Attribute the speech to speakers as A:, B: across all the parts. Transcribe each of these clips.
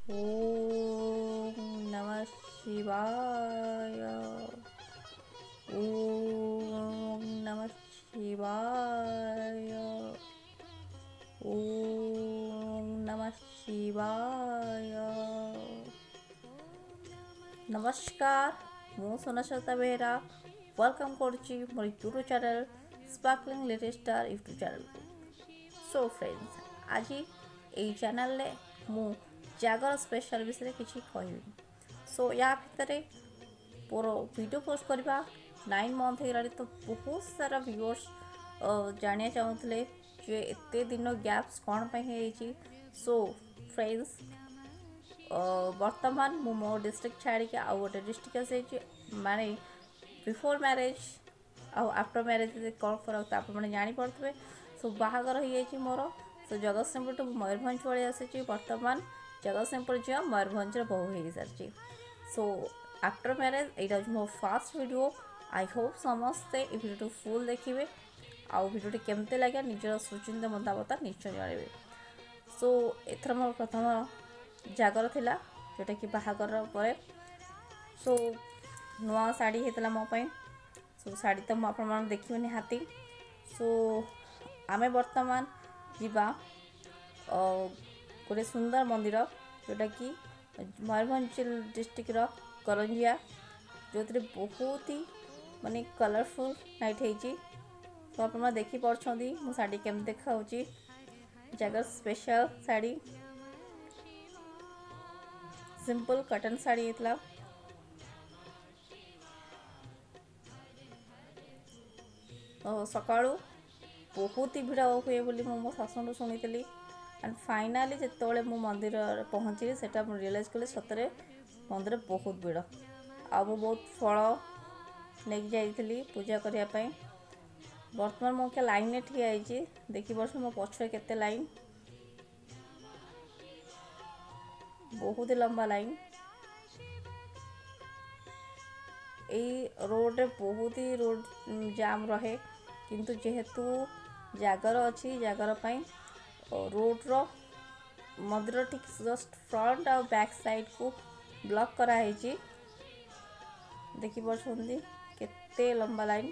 A: ओम नमः शिवाय। ओम नमः शिवाय। ओम नमः शिवाय। नमस्कार, ମୁଁ ସୁନଶ୍ରତା ବେହେରା ୱେଲକମ୍ କରୁଛି ମୋର YouTube channel sparkling little star YouTube ଚ୍ୟାନେଲ୍କୁ। ସୋ ଫ୍ରେଣ୍ଡସ୍, ଆଜି ଏଇ ଚ୍ୟାନେଲ୍ରେ ମୁଁ ଜାଗର ସ୍ପେଶାଲ୍ ବିଷୟରେ କିଛି କହିବି। ସୋ ୟା ଭିତରେ ମୋର ଭିଡ଼ିଓ ପୋଷ୍ଟ କରିବା 9 ମନ୍ଥ ହେଇଗଲାଣି, ତ ବହୁତ ସାରା ଭିଉଅର୍ସ ଜାଣିବା ଚାହୁଁଥିଲେ ଯେ ଏତେ ଦିନ ଗ୍ୟାପ୍ସ କ'ଣ ପାଇଁ ହେଇଯାଇଛି। ସୋ ଫ୍ରେଣ୍ଡସ୍, ବର୍ତ୍ତମାନ ମୁଁ ମୋ ଡିଷ୍ଟ୍ରିକ୍ଟ ଛାଡ଼ିକି ଆଉ ଗୋଟେ ଡିଷ୍ଟ୍ରିକ୍ଟ ଆସିଯାଇଛି। ମାନେ ବିଫୋର୍ ମ୍ୟାରେଜ୍ ଆଉ ଆଫ୍ଟର ମ୍ୟାରେଜ୍ କ'ଣ ଫରକ ତ ଆପଣମାନେ ଜାଣିପାରୁଥିବେ। ସୋ ବାହାଘର ହେଇଯାଇଛି ମୋର। ସୋ ଜଗତସିଂହପୁରଠୁ ମୟୂରଭଞ୍ଜ ପଳେଇ ଆସିଛି। ବର୍ତ୍ତମାନ ଜଗତସିଂହପୁର ଝିଅ ମୟୂରଭଞ୍ଜର ବୋହୂ ହେଇସାରିଛି। ସୋ ଆଫ୍ଟର ମ୍ୟାରେଜ୍ ଏଇଟା ହେଉଛି ମୋ ଫାର୍ଷ୍ଟ ଭିଡ଼ିଓ। ଆଇ ହୋପ୍ ସମସ୍ତେ ଏ ଭିଡ଼ିଓଟି ଫୁଲ୍ ଦେଖିବେ ଆଉ ଭିଡ଼ିଓଟି କେମିତି ଲାଗେ ନିଜର ସୁଚିନ୍ତିତ ମତାମତ ନିଶ୍ଚୟ ଜଣାଇବେ। ସୋ ଏଥର ମୋର ପ୍ରଥମ ଜାଗର ଥିଲା, ଯେଉଁଟାକି ବାହାଘର ପରେ। ସୋ ନୂଆ ଶାଢ଼ୀ ହେଇଥିଲା ମୋ ପାଇଁ। ସୋ ଶାଢ଼ୀ ତ ମୁଁ ଆପଣମାନେ ଦେଖିବେ ନିହାତି। ସୋ ଆମେ ବର୍ତ୍ତମାନ ଯିବା ଗୋଟେ ସୁନ୍ଦର ମନ୍ଦିର, ଯେଉଁଟାକି ମୟୂରଭଞ୍ଜ ଡିଷ୍ଟ୍ରିକ୍ଟର କରଞ୍ଜିଆ, ଯେଉଁଥିରେ ବହୁତ ହି ମାନେ କଲରଫୁଲ୍ ନାଇଟ୍ ହେଇଛି। ତ ଆପଣମାନେ ଦେଖିପାରୁଛନ୍ତି ମୁଁ ଶାଢ଼ୀ କେମିତି ଦେଖାଯାଉଛି। ଜାଗର ସ୍ପେଶାଲ ଶାଢ଼ୀ, ସିମ୍ପଲ୍ କଟନ୍ ଶାଢ଼ୀ ହେଇଥିଲା। ସକାଳୁ ବହୁତ ହି ଭିଡ଼ ହୁଏ ବୋଲି ମୁଁ ମୋ ଶାଶୁଙ୍କଠୁ ଶୁଣିଥିଲି। ଆଣ୍ଡ ଫାଇନାଲି ଯେତେବେଳେ ମୁଁ ମନ୍ଦିରରେ ପହଞ୍ଚିଲି, ସେଟା ମୁଁ ରିଏଲାଇଜ୍ କଲି ସତରେ ମନ୍ଦିର ବହୁତ ଭିଡ଼। ଆଉ ମୁଁ ବହୁତ ଫଳ ନେଇକି ଯାଇଥିଲି ପୂଜା କରିବା ପାଇଁ। ବର୍ତ୍ତମାନ ମୁଁ ଲାଇନ୍ରେ ଠିଆ ହେଇଛି, ଦେଖିପାରୁછું ମୋ ପଛରେ କେତେ ଲାଇନ୍, ବହୁତ ଲମ୍ବା ଲାଇନ୍। ଏଇ ରୋଡ଼ରେ ବହୁତ ହି ରୋଡ଼ ଜାମ୍ ରହେ, କିନ୍ତୁ ଯେହେତୁ ଜାଗର ଅଛି, ଜାଗର ପାଇଁ ରୋଡ଼ର ମନ୍ଦିର ଠିକ୍ ଜଷ୍ଟ ଫ୍ରଣ୍ଟ ଆଉ ବ୍ୟାକ୍ ସାଇଡ଼୍କୁ ବ୍ଲକ୍ କରାହେଇଛି। ଦେଖିପାରୁଛନ୍ତି କେତେ ଲମ୍ବା ଲାଇନ୍।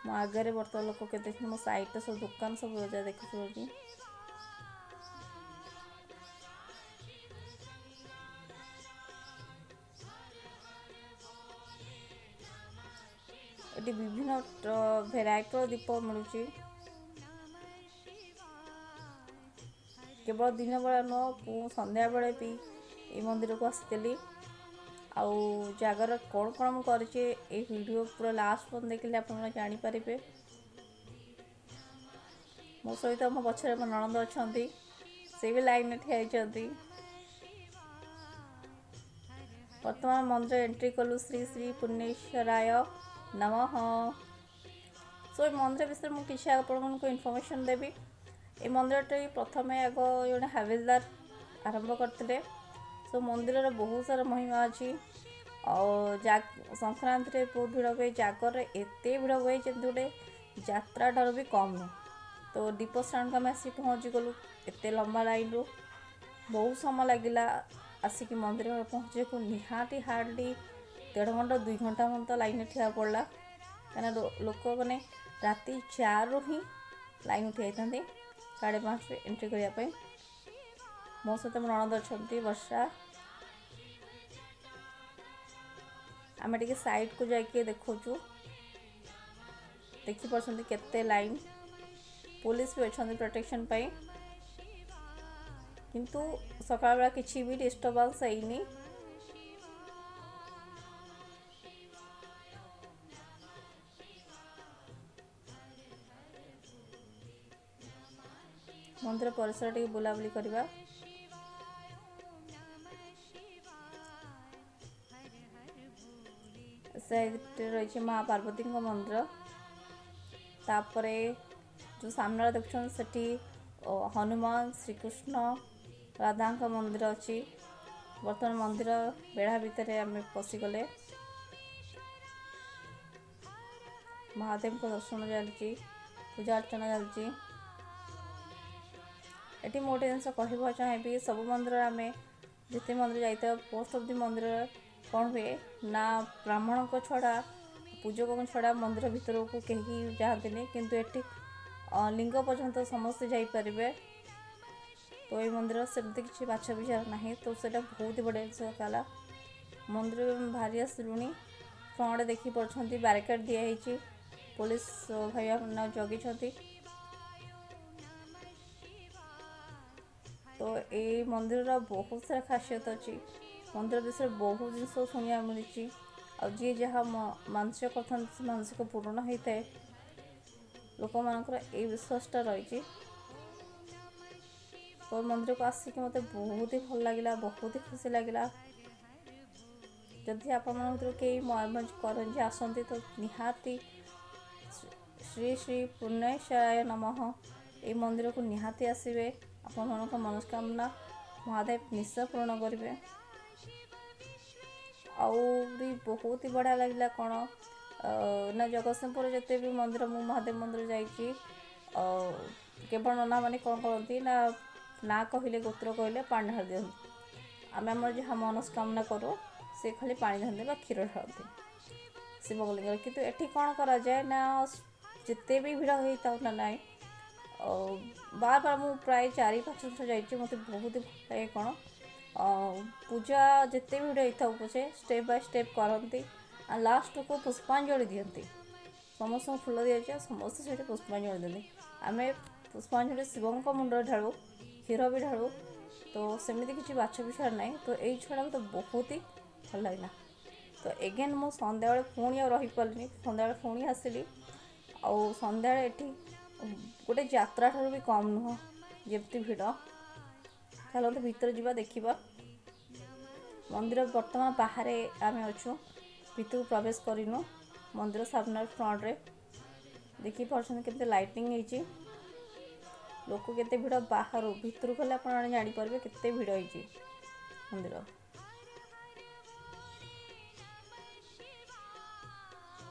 A: ମୋ ଆଗରେ ବର୍ତ୍ତମାନ ଲୋକ କେତେ ଦେଖିଛନ୍ତି, ମୋ ସାଇଡ଼୍ରେ ସବୁ ଦୋକାନ ସବୁ ବଜାର ଦେଖିପାରୁଛି। ଏଠି ବିଭିନ୍ନ ଭେରାଇଟିର ଦୀପ ମିଳୁଛି। କେବଳ ଦିନ ବେଳା ନୁହଁ, ମୁଁ ସନ୍ଧ୍ୟାବେଳେ ବି ଏଇ ମନ୍ଦିରକୁ ଆସିଥିଲି। ଆଉ ଜାଗର କ'ଣ କ'ଣ ମୁଁ କରିଛି ଏଇ ଭିଡ଼ିଓ ପୁରା ଲାଷ୍ଟ ପର୍ଯ୍ୟନ୍ତ ଦେଖିଲେ ଆପଣମାନେ ଜାଣିପାରିବେ। ମୋ ସହିତ ମୋ ପଛରେ ମୋ ନଣନ୍ଦ ଅଛନ୍ତି, ସେ ବି ଲାଇନ୍ରେ ଠିଆ ହେଇଛନ୍ତି। ବର୍ତ୍ତମାନ ମନ୍ଦିର ଏଣ୍ଟ୍ରି କଲୁ। ଶ୍ରୀ ଶ୍ରୀ ପୁନେଶ୍ୱରାୟ ନମଃ। ସୋ ଏ ମନ୍ଦିର ବିଷୟରେ ମୁଁ କିଛି ଆପଣମାନଙ୍କୁ ଇନଫର୍ମେସନ୍ ଦେବି। ଏ ମନ୍ଦିରଟି ପ୍ରଥମେ ଆଗ ଜଣେ ହାବିଲଦାର ଆରମ୍ଭ କରିଥିଲେ। ସୋ ମନ୍ଦିରର ବହୁତ ସାରା ମହିମା ଅଛି। ଆଉ ସଂକ୍ରାନ୍ତିରେ ବହୁତ ଭିଡ଼ ହୁଏ, ଜାଗରରେ ଏତେ ଭିଡ଼ ହୁଏ ଯେମିତି ଗୋଟେ ଯାତ୍ରା ଠାରୁ ବି କମ୍ ନୁହଁ। ତ ଦୀପସ୍ଥାନକୁ ଆମେ ଆସିକି ପହଞ୍ଚିଗଲୁ। ଏତେ ଲମ୍ବା ଲାଇନ୍ରୁ ବହୁତ ସମୟ ଲାଗିଲା ଆସିକି ମନ୍ଦିର ପହଞ୍ଚିବାକୁ। ନିହାତି ହାର୍ଡ଼ଲି 1.5 ଘଣ୍ଟା 2 ଘଣ୍ଟା ତ ଲାଇନ୍ରେ ଠିଆ ପଡ଼ିଲା, କାହିଁକିନା ଲୋକମାନେ ରାତି 4ରୁ ହିଁ ଲାଇନ୍ ଉଠି ଯାଇଥାନ୍ତି 5:30ରେ ଏଣ୍ଟ୍ରି କରିବା ପାଇଁ। ମୋ ସହିତ ମୋ ନଣନ୍ଦ ଅଛନ୍ତି ବର୍ଷା। ଆମେ ଟିକେ ସାଇଡ଼୍କୁ ଯାଇକି ଦେଖୁଛୁ, ଦେଖିପାରୁଛନ୍ତି କେତେ ଲାଇନ୍। ପୋଲିସ ବି ଅଛନ୍ତି ପ୍ରୋଟେକ୍ସନ୍ ପାଇଁ, କିନ୍ତୁ ସକାଳବେଳା କିଛି ବି ଡିଷ୍ଟର୍ବାନ୍ସ ହେଇନି। ମନ୍ଦିର ପରିସର ଟିକେ ବୁଲାବୁଲି କରିବା। ସେଇଠି ରହିଛି ମା ପାର୍ବତୀଙ୍କ ମନ୍ଦିର। ତାପରେ ଯେଉଁ ସାମ୍ନାରେ ଦେଖୁଛନ୍ତି ସେଠି ହନୁମାନ, ଶ୍ରୀକୃଷ୍ଣ, ରାଧାଙ୍କ ମନ୍ଦିର ଅଛି। ବର୍ତ୍ତମାନ ମନ୍ଦିର ବେଢ଼ା ଭିତରେ ଆମେ ପଶିଗଲେ। ମହାଦେବଙ୍କ ଦର୍ଶନ ଚାଲିଛି, ପୂଜା ଅର୍ଚ୍ଚନା ଚାଲିଛି। एटी मैं गोटे जिन कह चाहिए सब मंदिर आम जिते मंदिर जाता मोस्ट ऑफ द मंदिर कौन हुए ना ब्राह्मण को छड़ा पूजक को छड़ा मंदिर भितर को कहीं जाती किंतु एटी लिंग पर्यंत समस्ते जापरेंगे। तो ये मंदिर सेमती किसी बाछ विचार ना तो सेटा बहुत ही बढ़िया जिन कहला मंदिर बाहरी आसलुणी फ्रंट देखी पार्टी बैरिकेड दिखाई पुलिस भाई मैंने जगी। तो ये मंदिर बहुत सारा खासियत अच्छी मंदिर विषय बहुत जिन शुणा मिली आ जी जहाँ मानसिक करते मानसिक पूर्ण होता है लोक मानकर ये विश्वासटा रही। तो मंदिर को आसिक मत बहुत ही भल लगे बहुत ही खुशी लगे। जदि आप कई मयूरभंज करंजी आसती तो निहाती श्री श्री पुण्येश्वराय नमः ये मंदिर को निहाती आसवे आपण मनोकामना महादेव निश्चय पूर्ण करेंगे। आउरी बहुत ही बढ़िया लगे कौन ना जगतसिंहपुर जिते भी मंदिर मु महादेव मंदिर जाइए केवल नना मैंने कौन करती ना कहले गोत्र कहले पानी ढाल दिखती आम आम जहाँ मनस्कामना करूँ से खाली पानी ढालते बा क्षीर ढालती शिवलिंग किंतु एठी कौन करा जाए ना जिते भी भिड़ होता ना नाई बार बार मु प्राय 4-5 थर जाइए मत बहुत ही भल लगे कौन पूजा जिते भी होता पछे स्टेप बाय स्टेप करती आ लास्ट को पुष्पांजलि दिखती समस्त फूल दी जाए समस्त से पुष्पांजलि दिखती आम पुष्पांजलि शिवों मुंड ढालू क्षीर भी ढालू तो सेमती किसी बाछ विचार ना तो यही छड़ा तो बहुत ही भल लगे। तो एगेन मु सन्ध्या पुणी आ रही पार्नी सन्ध्या पुणी आसली आउ सन्ध्या एटी गोटे यात्रा ठार भी कम नुह जमती भिड़ चलते भीतर जावा देखा मंदिर बर्तमान बाहर आम अच्छु भीतर को प्रवेश करूँ मंदिर सामने फ्रंट रे देखी पार्टी लाइटिंग होती लोक केते भिड़ बाहर भीतर गले आप जापर केते भिड़ होती मंदिर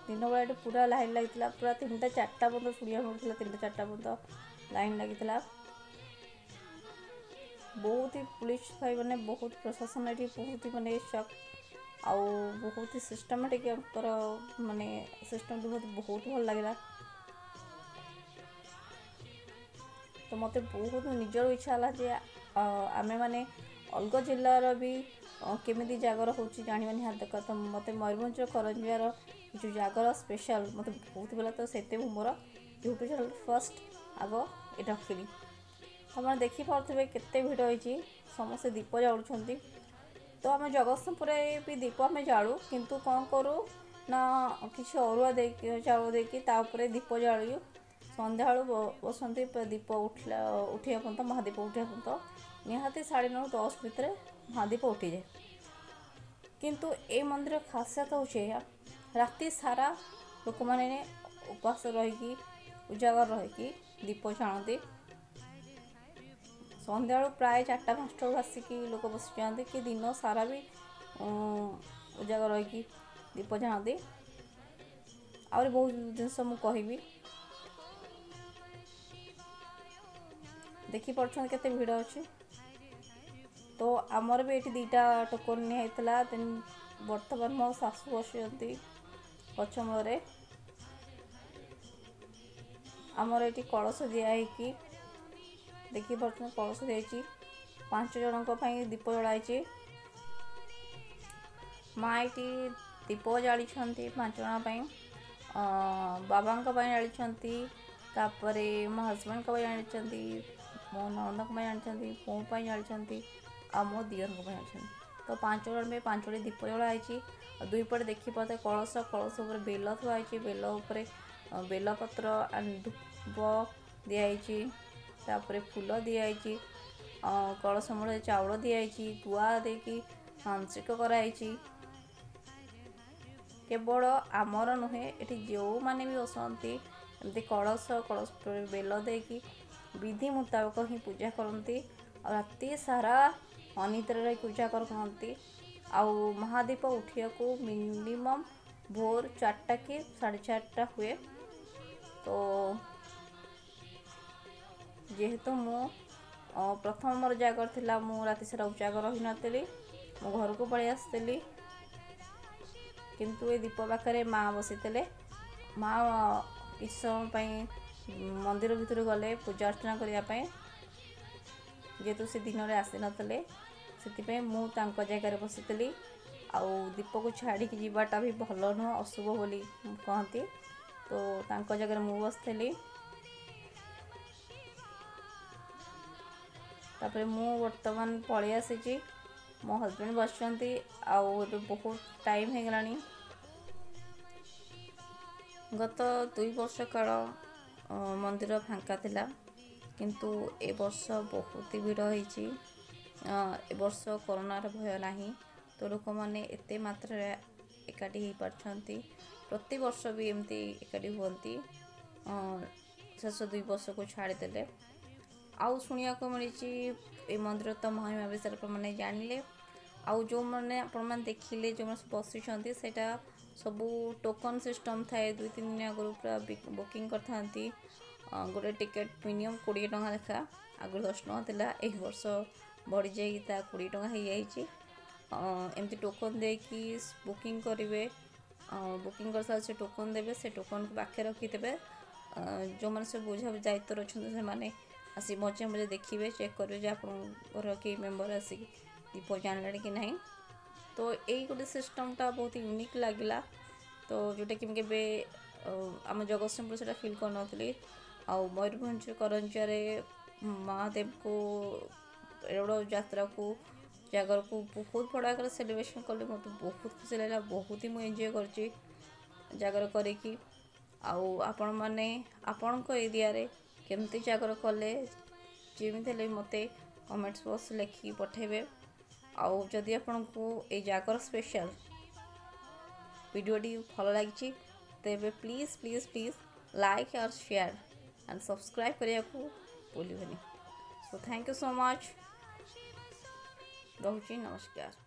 A: दिन बेला पूरा लाइन लगी पूरा 3टा 4टा पर्यटन शुणा मिलता 3टा 4टा पर्यटन लाइन लगी बहुत ही पुलिस भाई मैंने बहुत प्रशासन ये बहुत ही मानने चक आउ बहुत ही सिस्टमेटिक माने सिस्टम बहुत भल लगे। तो मत बहुत निजर इच्छा है आमे मैंने अलग जिलार भी केमी जागर हो जाना निहत तो मत मयूरभंज करंजियार जो जागर स्पेशल मत बहुत भल तो से मोर यूट्यूब चैनल फर्स्ट आग ये रखी आप देखी पारे केते भिड़ होती समस्ते दीप जालुं। तो आम जगतसिंहपुर भी दीप आम जालु किंतु कौन करूँ ना किसी अरुआ दे चाउल देपर दीप जालु सन्ध्या बसती दीप उठा पर्यंत महादीप उठा पर्यंत निहाती 9:30-10 भितर महादीप उठी जाए किंतु ए मंदिर खासियत हो राति सारा लोक मैंने उपास रही उजागर रही दीप जाणती सन्ध्या प्राय 4टा-5टा आसिकी लोक बस जाते कि दिन सारा भी उजागर रही दीप जाणती आहरी बहुत जिनस मुझे देखी पार्टी केते भिड़ अच्छी। तो आमर भी ये 2टा टोकन निहला देन बर्तमान मो सासू बसती पछमूल आमर ये कलश दिखाई देखी पार्टी कलश दी 5 जनों दीप जलाई माँ ये दीप जाली 5 जन बाबा जाली तापर मो हजबैंड जानी मो ननद जानी मो जानी आ मो दियर जानी तो 5 जन में 5टी दीप जलाई 2 पटे देखी पाते कलश कलश उपर बेल थुआई बेल उपर बेलपत्र धूप दिखाई तापर फूल दिखाई कलश मूल चाउल दिखाई गुआ देकी मानसिक कराई केवल आमर नुहे ये जो मैंने भी बसती एमती कलश कलश बेल देकी विधि मुताबक ही पूजा करती और राति सारा अनिद्रा पूजा करती आउ महादीप उठिया को मिनिमम भोर 4टा कि 4:30 हुए। तो जेहेतु मु प्रथम मोर जागर थिला मु राति सारा उजागर रही नथिली मो घर को पळै आसथिली किंतु ए दीप पाखरे माँ बसीते माँ किछ समय मंदिर भितर गले पूजा अर्चना करने जेहेतु से दिन में आसी नथिले से मु तांको जगह बसीली आउ दीप को छाड़ी जीवाटा भी भल नुह अशुभ बोली कहती तो तांको जगह मु बसली तापर मु वर्तमान पळै आसी मो हस्बैंड बसचंती आउ बहुत टाइम हो गलानी गत 2 वर्ष काल मंदिर फांका थिला किंतु ए वर्ष बहुत भीड़ होईची ए वर्ष कोरोनार भय नाही तो लोक मैंने एते मात्रा एकाठी हो पारछंती प्रति वर्ष भी एमती एकाठी हुंती शेष 2 वर्ष को छाड़ीदेले आउ शुणिया को मिली ए मंदिर तो महिमा विषय मैंने जानिले आउ जो मैंने आपण देखिले जो बसी सेटा सबू टोकन सिस्टम थाए 2-3 दिन आगु पूरा बुकिंग करथांती गोटे टिकेट मिनिमम 20 टंका लेखा आगु 10 टंका थिला एक वर्ष बढ़ी जाई 20 टंका हो जाइए एमती टोकन दे कि बुकिंग करेंगे बुकिंग कर से टोकन देवे से टोकन को पाखे रखिथे जो मैंने सब बुझा दायित्व अच्छा से आसी मजे मजे देखिए चेक करेंगे घर कि मेम्बर आसिक दीप जान कि ना तो यही गोटे सिस्टमटा बहुत यूनिक लगिला तो जोटा कि आम जगतसिंहपुर से फिल कर नी आउ मयूरभंज करंजिया महादेव को एवढ यात्रा को जागर को बहुत बड़ा आकार सेलिब्रेशन कले मत बहुत खुशी लगा बहुत ही मुझे एंजॉय कर जागर करी आपण मैंने आपण एरिया रे केमती जागर कले जमी मत कमेंट्स बॉक्स लिखिकी पठेबे आउ जदि आपण को ए जागर स्पेशल वीडियोटी भल लगी तेबे प्लीज प्लीज प्लीज लाइक और शेयर एंड सब्सक्राइब करने को भूलिबेनी so thank you so much रहुची नमस्कार।